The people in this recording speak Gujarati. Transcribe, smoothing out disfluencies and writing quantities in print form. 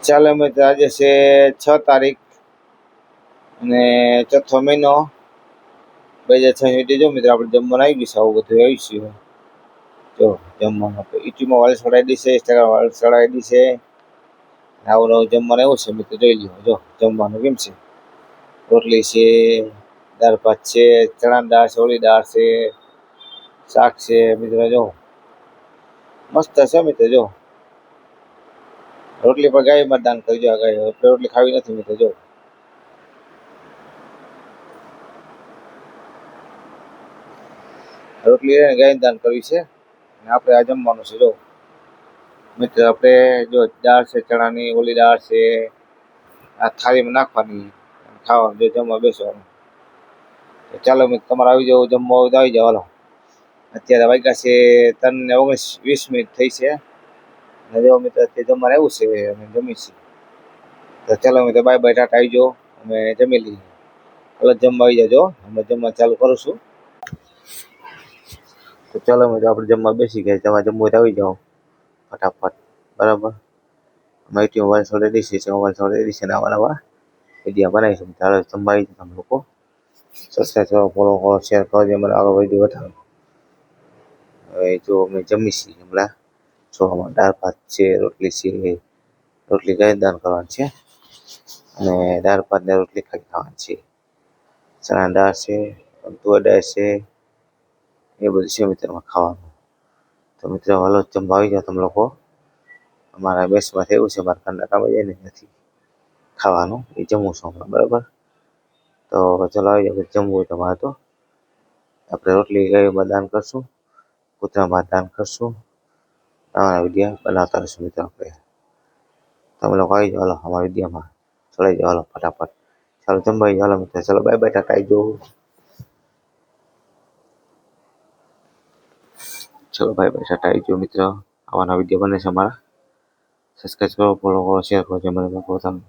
ચાલો મિત્રો, આજે છે 6 તારીખ અને 4થો મહિનો 2026. જો મિત્રો આપણે જમવાનું આવી ગયું છે. આવું બધું આવી છે. જો જમવાનું યુટ્યુબમાં વાળ ચડાવી દીશે, ઇન્સ્ટાગ્રામ વાળ ચડાવી દીશે. આવું નવું જમવાનું એવું છે મિત્રો, જોઈ લ્યો. જો જમવાનું કેમ છે. રોટલી છે, દાળ ભાત છે, ચણાની દાળ છે, ઓલી દાળ છે, શાક છે મિત્રો. જો મસ્ત છે મિત્રો. જો રોટલી પર ગાયમાં દાન કરજો. આ ગાય રોટલી ખાવી નથી મિત્રો. જો રોટલી ગાયને દાન કરવી છે. આપણે આ જમવાનું છે. જો મિત્ર, આપણે જો દાળ છે ચણાની, ઓલી દાળ છે, આ થાળીમાં નાખવાની, ખાવાનું. જો જમવા બેસવાનું. ચાલો મિત્ર, તમારે આવી જાવ, જમવા હોય તો આવી જાવ. હાલો, અત્યારે વાગ્યા છે 3:19 થઈ છે. અને જો મિત્ર, અત્યારે જમવાનું એવું છે, અમે જમી છીએ. તો ચાલો મિત્ર, બાય બાય, ટાટા, આવી જાઓ, અમે જમી લઈએ. હાલો, જમવા આવી જાજો. અમે જમવા ચાલુ કરું છું. તો ચાલો મિત્રો, આપણે જમવા બેસી ગયા. તમારે જમવું હોય તો આવી જાઓ ફટાફટ, બરાબર. માહિતી મોબાઈલ છોડી દીધી છે. મોબાઈલ છોડી દીધી છે. નવા વિડીયો બનાવીશું. ચાલો જમવા આવી જાઓ. તમે લોકો સબસ્ક્રાઈબ કરો, ફોલો કરો, શેર કરો, જે મને આગળ વિડીયો બતાવો. હવે જો અમે જમી છીએ. હમણાં જો અમારે દાળ ભાત છે, રોટલી છે. રોટલી ગાય દાન કરવાની છે અને દાળ ભાત ને રોટલી ખાવાની છે. ચણા દાળ છે, તુવેર દાળ છે, એ બધું છે મિત્રમાં ખાવાનું. તો મિત્રો, હાલો જમવા આવી જાઓ તમે લોકો. અમારા મેસમાં એવું છે, મારા ઘરના કામે જાય ને નથી ખાવાનું, એ જમવું છું હમણાં, બરાબર. તો ચલો આવી જાઓ. જમવું હોય તમારે તો આપણે રોટલી ગાયમાં દાન કરશું, કૂતરામાં દાન કરશું. તમારા વિડીયો બનાવતા રહીશું મિત્રો. આપણે તમે લોકો આવી જાઓ. હાલો, અમારા વિડીયોમાં ચડાઈ જાઓ. હાલો ફટાફટ. ચાલો જમવા આવી જાઓ. હાલો મિત્રો, ચાલો બાય બાય, ટાટા, આવી જાઓ. ચલો બાય બાય, ટાટા, આવી જાઓ મિત્રો. આવાના વિડીયો બને છે અમારા. સબસ્ક્રાઈબ કરો, ફોલો કરો, શેર કરો, જે મને પોતાનું